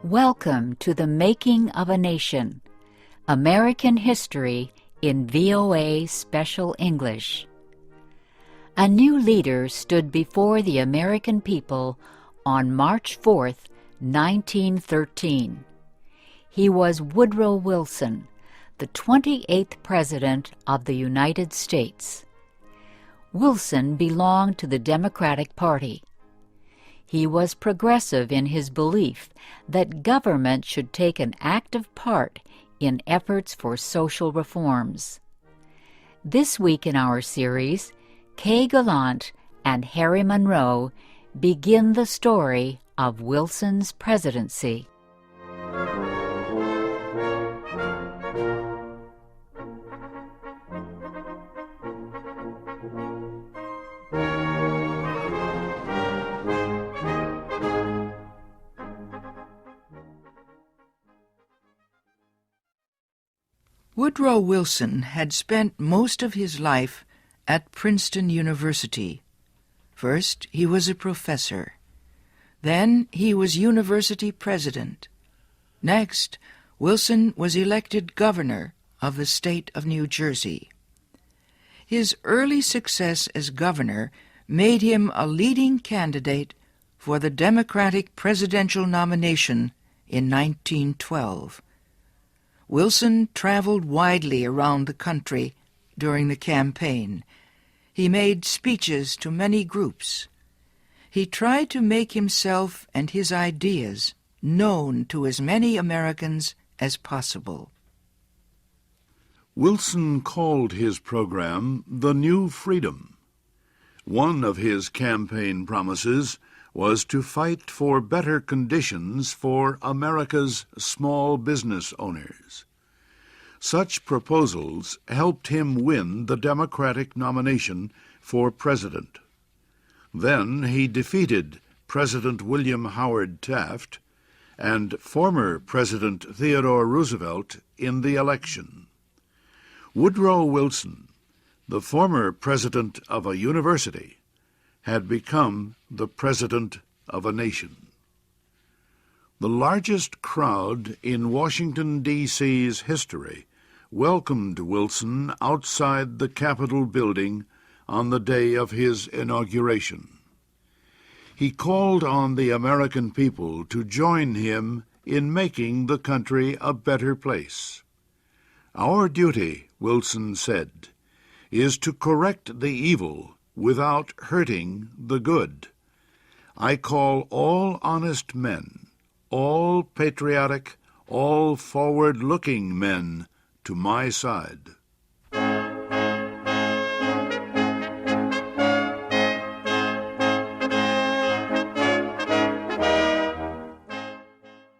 Welcome to the Making of a Nation, American History in VOA Special English. A new leader stood before the American people on March 4th, 1913. He was Woodrow Wilson, the 28th President of the United States. Wilson belonged to the Democratic Party. He was progressive in his belief that government should take an active part in efforts for social reforms. This week in our series, Kay Gallant and Harry Monroe begin the story of Wilson's presidency. Woodrow Wilson had spent most of his life at Princeton University. First, he was a professor. Then he was university president. Next, Wilson was elected governor of the state of New Jersey. His early success as governor made him a leading candidate for the Democratic presidential nomination in 1912. Wilson traveled widely around the country during the campaign. He made speeches to many groups. He tried to make himself and his ideas known to as many Americans as possible. Wilson called his program the New Freedom. One of his campaign promises was to fight for better conditions for America's small business owners. Such proposals helped him win the Democratic nomination for president. Then he defeated President William Howard Taft and former President Theodore Roosevelt in the election. Woodrow Wilson, the former president of a university, had become the president of a nation. The largest crowd in Washington, D.C.'s history welcomed Wilson outside the Capitol building on the day of his inauguration. He called on the American people to join him in making the country a better place. "Our duty," Wilson said, "is to correct the evil without hurting the good. I call all honest men, all patriotic, all forward-looking men to my side."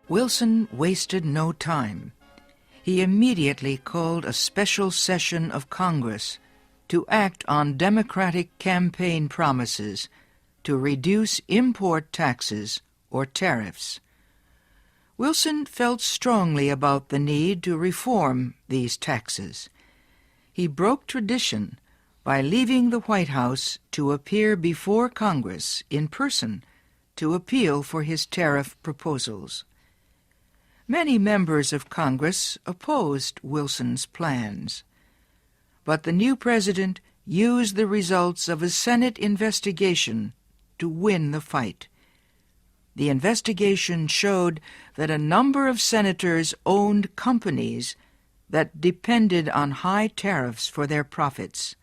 Wilson wasted no time. He immediately called a special session of Congress to act on Democratic campaign promises to reduce import taxes or tariffs. Wilson felt strongly about the need to reform these taxes. He broke tradition by leaving the White House to appear before Congress in person to appeal for his tariff proposals. Many members of Congress opposed Wilson's plans, but the new president used the results of a Senate investigation to win the fight. The investigation showed that a number of senators owned companies that depended on high tariffs for their profits.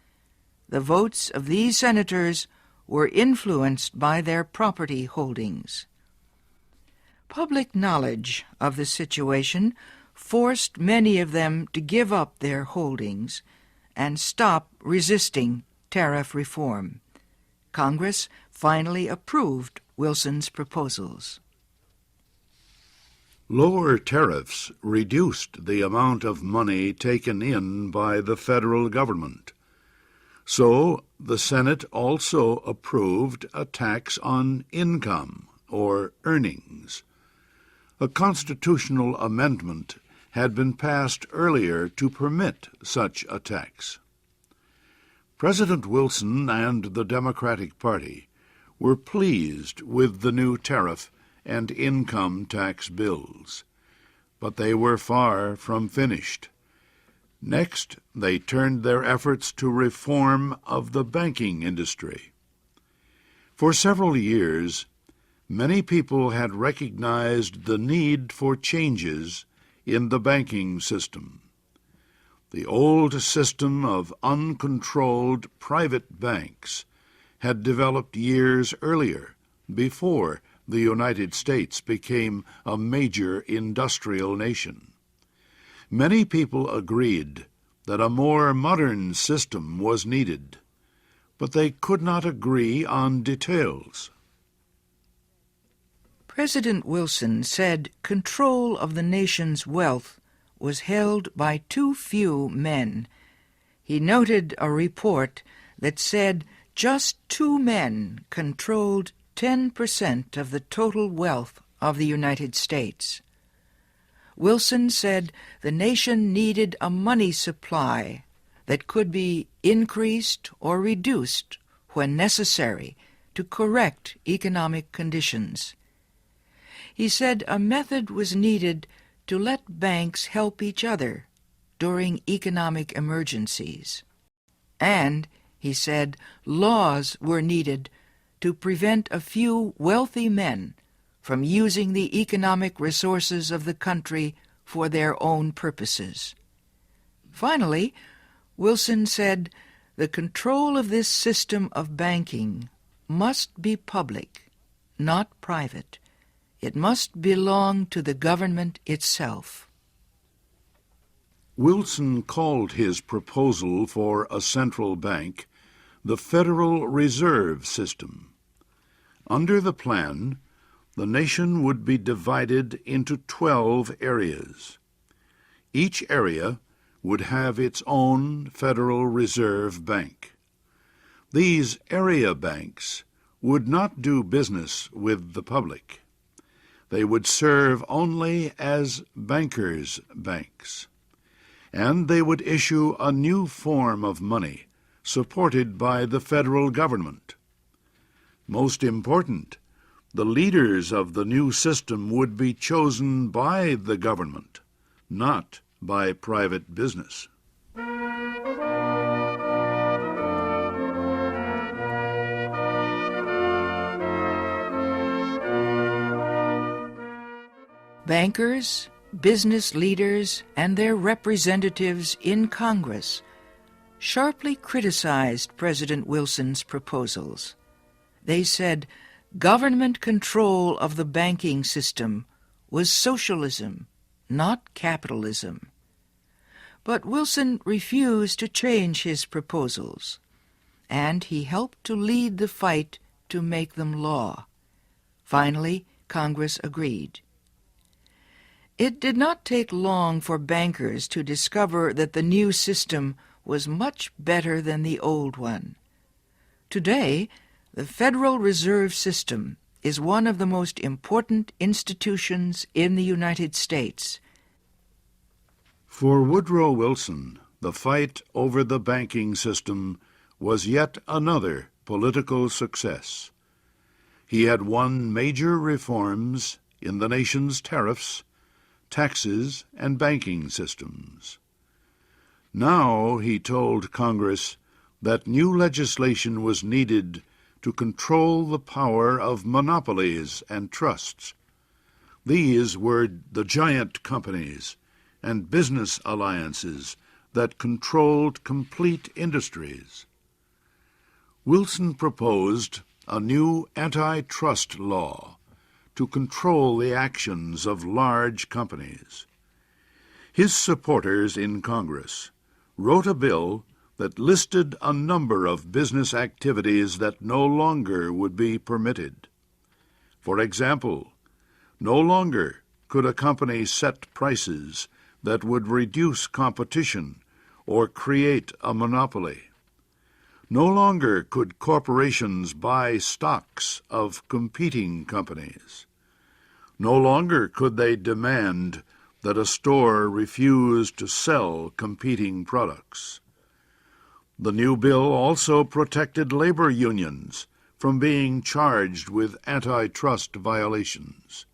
The votes of these senators were influenced by their property holdings. Public knowledge of the situation forced many of them to give up their holdings and stop resisting tariff reform. Congress finally approved Wilson's proposals. Lower tariffs reduced the amount of money taken in by the federal government. So the Senate also approved a tax on income or earnings. A constitutional amendment had been passed earlier to permit such a tax. President Wilson and the Democratic Party were pleased with the new tariff and income tax bills. But they were far from finished. Next, they turned their efforts to reform of the banking industry. For several years, many people had recognized the need for changes in the banking system. The old system of uncontrolled private banks had developed years earlier, before the United States became a major industrial nation. Many people agreed that a more modern system was needed, but they could not agree on details. President Wilson said control of the nation's wealth was held by too few men. He noted a report that said just 2 men controlled 10% of the total wealth of the United States. Wilson said the nation needed a money supply that could be increased or reduced when necessary to correct economic conditions. He said a method was needed to let banks help each other during economic emergencies. And, he said, laws were needed to prevent a few wealthy men from using the economic resources of the country for their own purposes. Finally, Wilson said the control of this system of banking must be public, not private. It must belong to the government itself. Wilson called his proposal for a central bank the Federal Reserve System. Under the plan, the nation would be divided into 12 areas. Each area would have its own Federal Reserve Bank. These area banks would not do business with the public. They would serve only as bankers' banks, and they would issue a new form of money supported by the federal government. Most important, the leaders of the new system would be chosen by the government, not by private business. Bankers, business leaders, and their representatives in Congress sharply criticized President Wilson's proposals. They said government control of the banking system was socialism, not capitalism. But Wilson refused to change his proposals, and he helped to lead the fight to make them law. Finally, Congress agreed. It did not take long for bankers to discover that the new system was much better than the old one. Today, the Federal Reserve System is one of the most important institutions in the United States. For Woodrow Wilson, the fight over the banking system was yet another political success. He had won major reforms in the nation's tariffs, taxes, and banking systems. Now he told Congress that new legislation was needed to control the power of monopolies and trusts. These were the giant companies and business alliances that controlled complete industries. Wilson proposed a new antitrust law to control the actions of large companies. His supporters in Congress wrote a bill that listed a number of business activities that no longer would be permitted. For example, no longer could a company set prices that would reduce competition or create a monopoly. No longer could corporations buy stocks of competing companies. No longer could they demand that a store refuse to sell competing products. The new bill also protected labor unions from being charged with antitrust violations.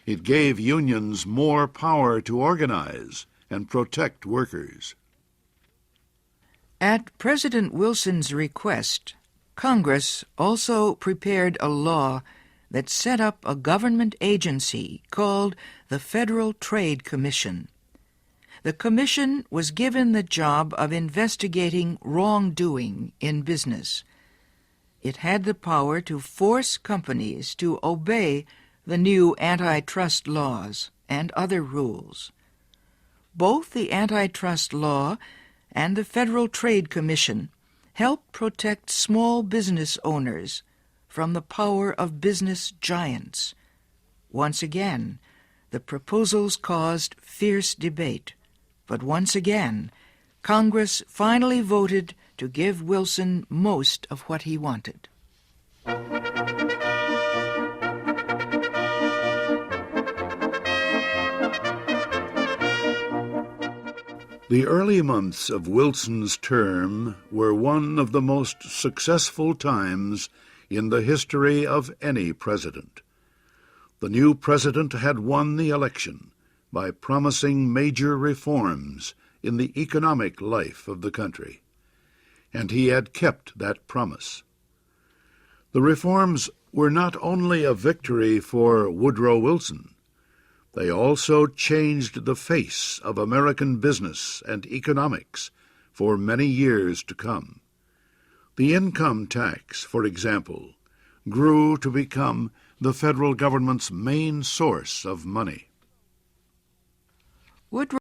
It gave unions more power to organize and protect workers. At President Wilson's request, Congress also prepared a law that set up a government agency called the Federal Trade Commission. The commission was given the job of investigating wrongdoing in business. It had the power to force companies to obey the new antitrust laws and other rules. Both the antitrust law and the Federal Trade Commission help protect small business owners from the power of business giants. Once again, the proposals caused fierce debate, but once again, Congress finally voted to give Wilson most of what he wanted. The early months of Wilson's term were one of the most successful times in the history of any president. The new president had won the election by promising major reforms in the economic life of the country, and he had kept that promise. The reforms were not only a victory for Woodrow Wilson, they also changed the face of American business and economics for many years to come. The income tax, for example, grew to become the federal government's main source of money. Woodrow